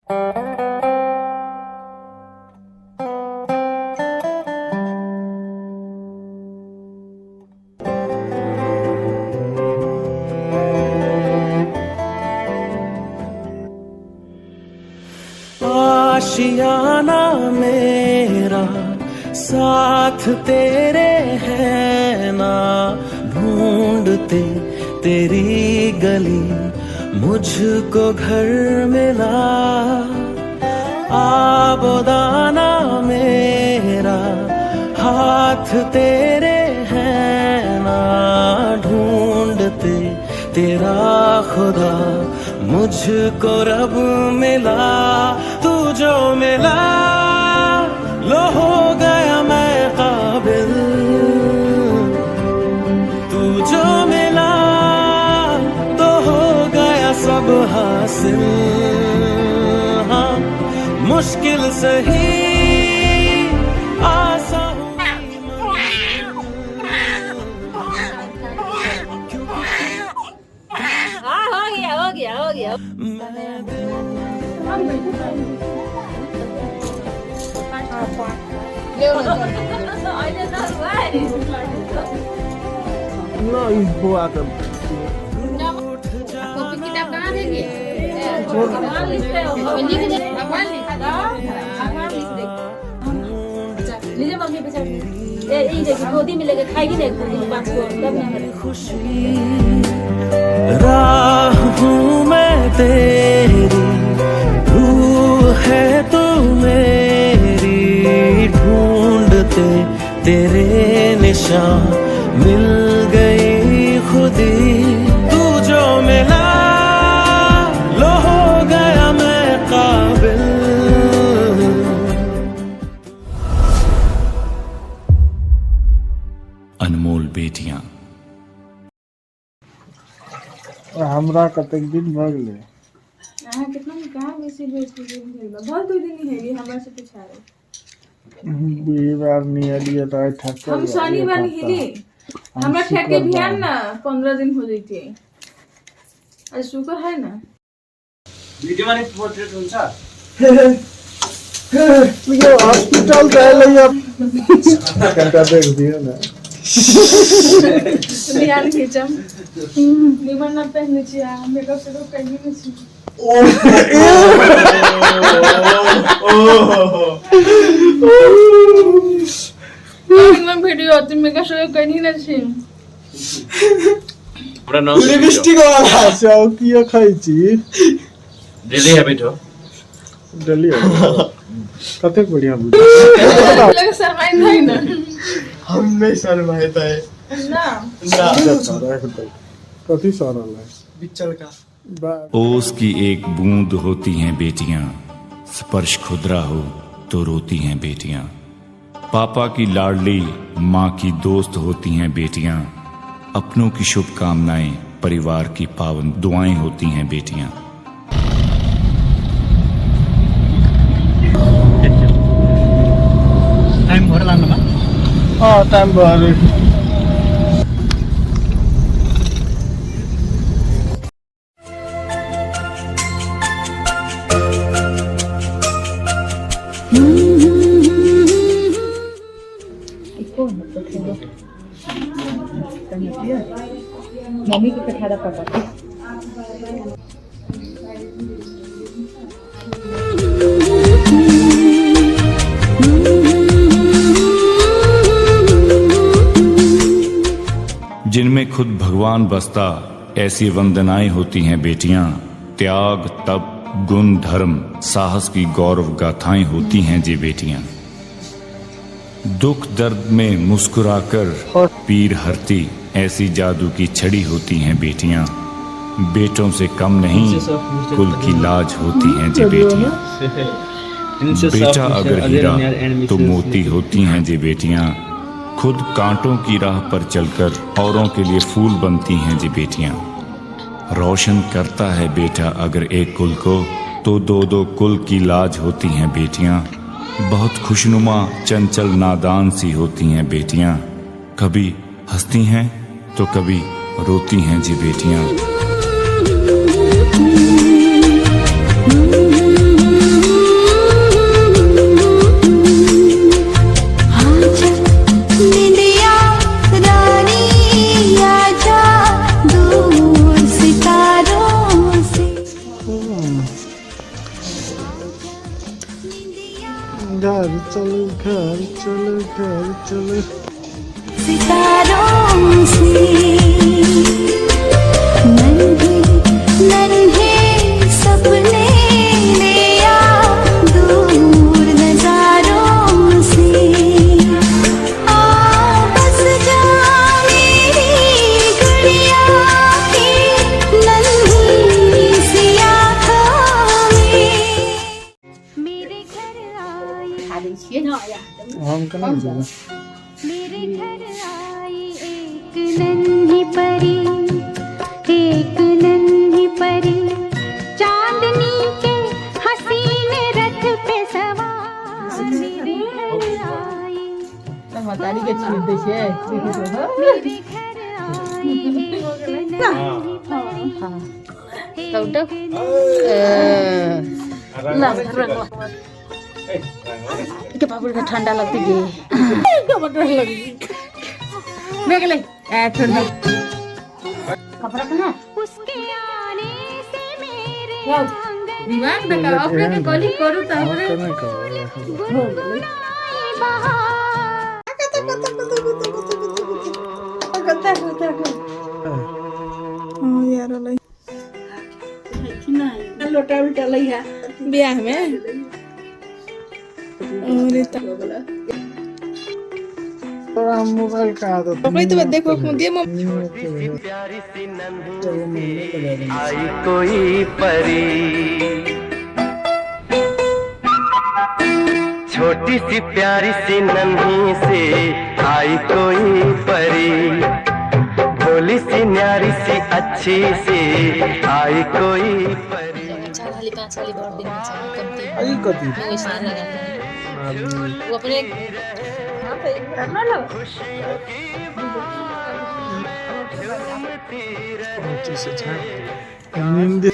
आशियाना मेरा साथ तेरे है ना, ढूंढते तेरी गली मुझको घर मिला। आबोदाना मेरा हाथ तेरे है ना, ढूंढते तेरा खुदा मुझको रब मिला। तू जो मिला लो हो गया मैं काबिल, तू जो मिला तो हो गया सब हासिल। हाँ मुश्किल सही आसान हो गया। कॉपी किताब कहाँ देंगे? लीजिए मम्मी पे ये देखिए गोदी में लेके खाएगी ना 5 को तब ना खुशी। राह हूँ मैं तेरी, रूह है तू मेरी, ढूंढते तेरे निशान मिल गई खुदी। तू जो मिला लो हो गया मैं काबिल। अनमोल बेटियां हमरा कतेक दिन भऽ गेलै अहाँ कितना में कहाँ बेसी बेसी दिन भेल बहुत 2 दिन हेली हमरा से पूछा रहे। बुधवार नहीं एलिए तो ठक हम शनिवार हेली हमरा ठेक के ध्यान ना 15 दिन हो जैते। आज शुक्र है ना भिडियो में पोर्ट्रेट हुन्छ ये हॉस्पिटल जाए घंटा देख दियो ना ध्यान खींचम निमन ना पहनने छिया मेकअप से तो कहीं नहीं छी। मैं वीडियो आती मेकअप से कहीं नहीं छी। हमरा नाम लिपस्टिक वाला चौकिया खाई छी डेली हैबिट हो डेली कतेक बढ़िया बुझ लगे शर्माई नहीं ना हम नहीं शर्माता है ना कथी सारा है बिचल का ओस की एक बूंद होती हैं बेटियां, स्पर्श खुदरा हो तो रोती हैं बेटियां। पापा की लाडली माँ की दोस्त होती हैं बेटियां, अपनों की शुभकामनाएं परिवार की पावन दुआएं होती हैं बेटियां। टाइम भर लानु बा हाँ टाइम भर मम्मी को कठारा पका जिनमें खुद भगवान बसता ऐसी वंदनाएं होती हैं बेटियां। त्याग तप गुण धर्म साहस की गौरव गाथाएं होती हैं जी बेटियां। दुख दर्द में मुस्कुराकर पीर हरती ऐसी जादू की छड़ी होती हैं बेटियां। बेटों से कम नहीं कुल की लाज होती हैं जी बेटियां। बेटा अगर हीरा तो मोती होती हैं जी बेटियां। खुद कांटों की राह पर चलकर औरों के लिए फूल बनती हैं जी बेटियां। रोशन करता है बेटा अगर एक कुल को तो 2-2 कुल की लाज होती हैं बेटियां। बहुत खुशनुमा चंचल नादान सी होती हैं बेटियां। कभी हंसती हैं तो कभी रोती हैं जी बेटियां। घर चलो घर चलो घर चलो सितारों से नन्हे नन्हे सपने ले आ दूर नजारों से आ बस जा मेरी गुड़िया की नन्ही सी आँखों में मेरे घर आई खा दै छियै न या हम केना जेबै मेरे घर आई एक नन्ही परी चांदनी के हसीन रथ पे सवार मेरे घर आई मतारी के छीन दै छियै मेरे घर आई एक नन्ही परी के पापड़ का ठंडा लगती गे के पापड़ लगी मैं के ले ठंडा कपड़ा कहां उसके आने से मेरे वाह दिमाग दका अपने के कॉलिंग करू त हमरे केना कहबै गुनगुनाई बहार लोटा उल्टा लइहा ब्याह में अरे तोरा मोबाइल कहाँ दो पकड़ी तो देखो दे आई कोई परी छोटी सी प्यारी सी नन्ही से आई कोई परी भोली सी न्यारी सी अच्छी सी आई कोई परी 4 वाली 5 वाली बहुत दिन में चाहिए कमती आई कति वो इसलिए लगाते हैं वो अपने हां पे करना लो नींद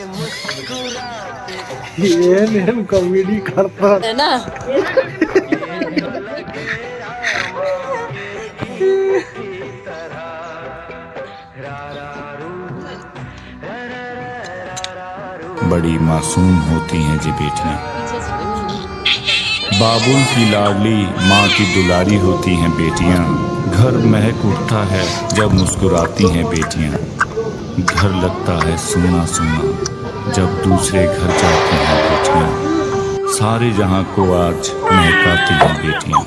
ये कॉमेडी करता है ना बड़ी मासूम होती हैं जी बेटियां बाबुल की लाडली माँ की दुलारी होती हैं बेटियां घर महक उठता है जब मुस्कुराती हैं बेटियां घर लगता है सुना सुना जब दूसरे घर जाती हैं बेटियां सारे जहां को आज महकाती हैं बेटियां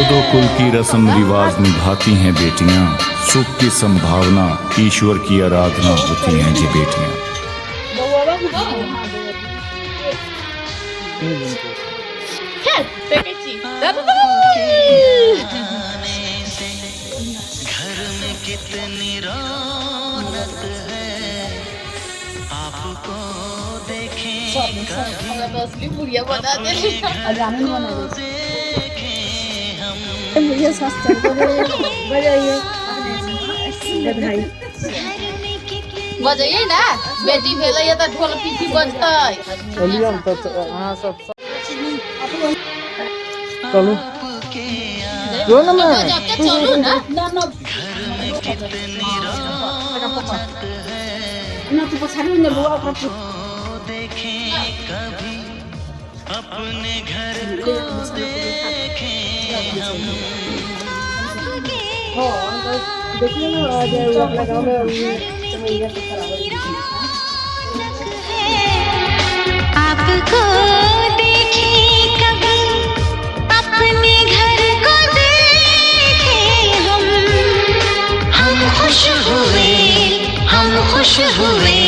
दो कुल की रस्म रिवाज निभाती हैं बेटियां सुख की संभावना ईश्वर की आराधना होती हैं जी बेटियां घर में कितनी रौनक है आपको देखें असली बुढ़िया बना दे मुझे सस्ता बजाइए बधाई बजाइए ना बेटी भेलै त ढोल पीठी बजतै चलिए हम तो अहाँ सब चलो जो ना मैं चलू ना ना तो पछाड़ी ने बुआ ओकरा देखें कभी अपने घर को देखें हम देखिए ना आज अपना गांव में चमेलिया से आपको देखे कभी अपने घर को देखे हम खुश हुए हम खुश हुए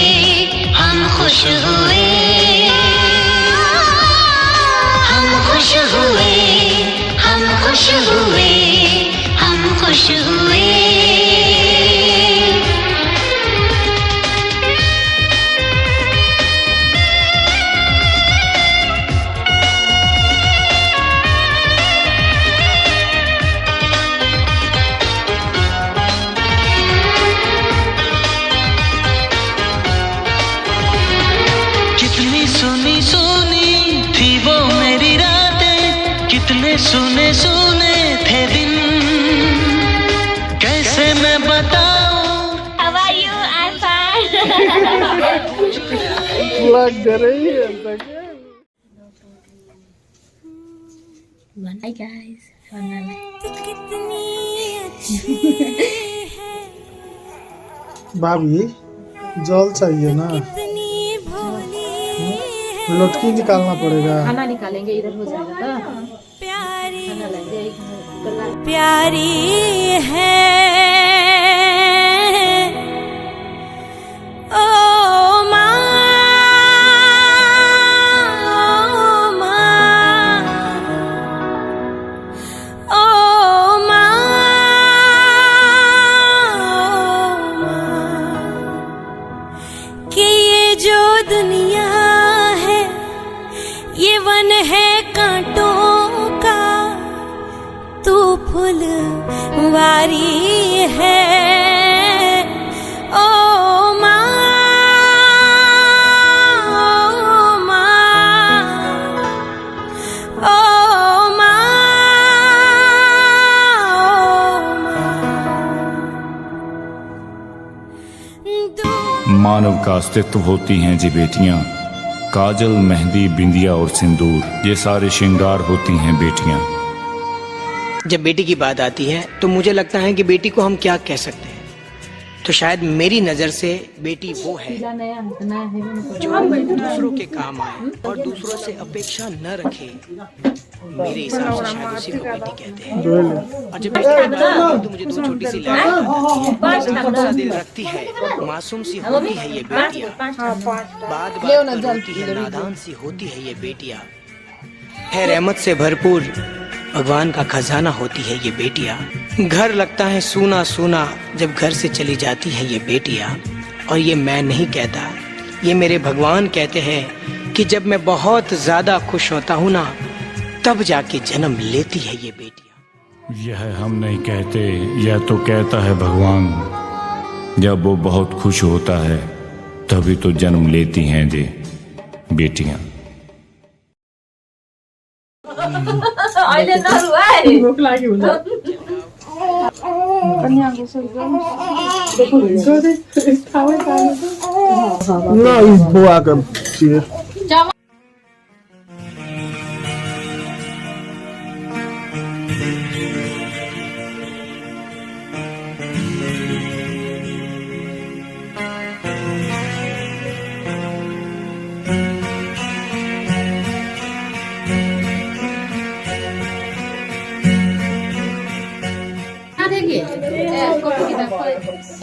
हम खुश हुए हम खुश हुए हम खुश हुए हम खुश हुए कितनी सुनी सुनी थी वो मेरी रातें कितने सुने सुने थे दिन लग रही है Hi guys. भाभी जल चाहिए ना, लुटकी निकालना पड़ेगा। खाना निकालेंगे, इधर हो जाएगा तो खाना लेंगे। प्यारी है ओ माँ, ओ माँ, कि ये जो दुनिया है ये वन है कांटों का, तू फुलवारी है ओ माँ, ओ माँ, ओ माँ, मानव का अस्तित्व होती हैं जी बेटियां, काजल मेहंदी बिंदिया और सिंदूर ये सारे श्रृंगार होती हैं बेटियां। जब बेटी की बात आती है तो मुझे लगता है कि बेटी को हम क्या कह सकते हैं, तो शायद मेरी नजर से बेटी वो है जो दूसरों के काम आए और दूसरों से अपेक्षा न रखे। मेरे हिसाब से शायद उसी को बेटी कहते हैं। और जब बेटी तो मुझे दो छोटी सी लड़कियां दिल रखती है, मासूम सी होती है ये बेटियां, बात होती है नादान सी होती है ये बेटियां, है रहमत से भरपूर भगवान का खजाना होती है ये बेटियां। घर लगता है सूना सूना जब घर से चली जाती है ये बेटियां। और ये मैं नहीं कहता, ये मेरे भगवान कहते हैं कि जब मैं बहुत ज्यादा खुश होता हूँ ना, तब जाके जन्म लेती है ये बेटियां। यह हम नहीं कहते, यह तो कहता है भगवान। जब वो बहुत खुश होता है तभी तो जन्म लेती हैं जे बेटियां। भूख लाग्यो ना इस बुआ का चाहिए।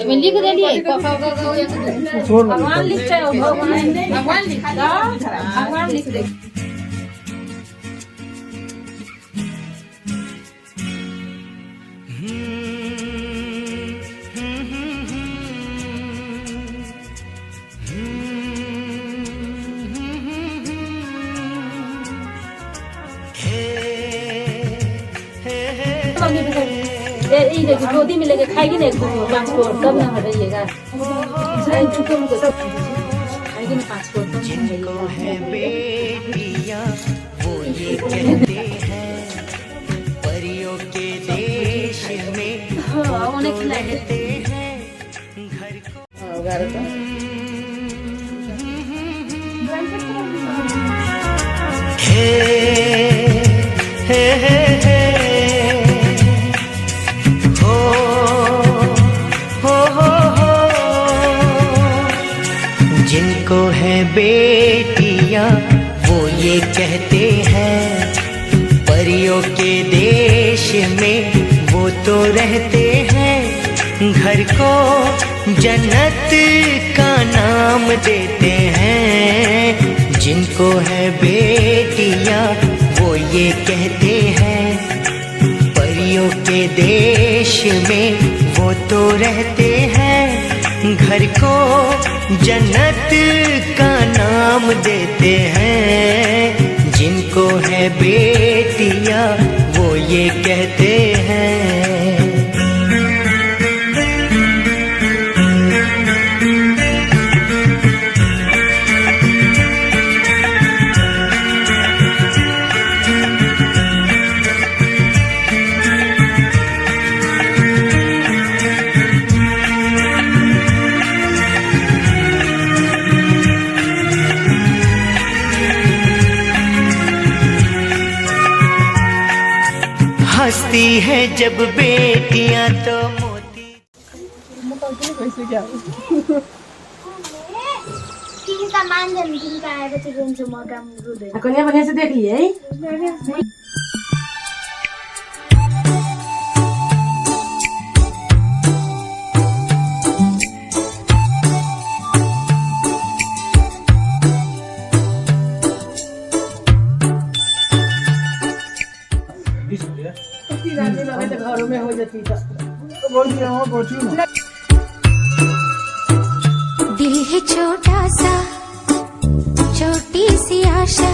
मैं लिख देलिए भगवान लिखते हो, भगवान लिख दे। गोदी में लेके खाएगी ना 5 को, तब ना हटाइएगा। खाएगी ना 5 को, जिनको है बेटियां वो ये कहते हैं, परियों के देश में वो तो रहते हैं, घर को जिनको है बेटियां वो ये कहते हैं, परियों के देश में वो तो रहते हैं, घर को जन्नत का नाम देते हैं। जिनको है बेटियां वो ये कहते हैं, परियों के देश में वो तो रहते हैं, घर को जन्नत का नाम देते हैं। जिनको है बेटियां वो ये कहते हैं। हंसती है जब बेटियां तो मोती। किनका मान जाने किनका आएर चाहिँ दिन्छु म काम गर्दै। कलिया बढ़िया से देख लिए घरों में हो जाती दिल है छोटा सा, छोटी सी आशा,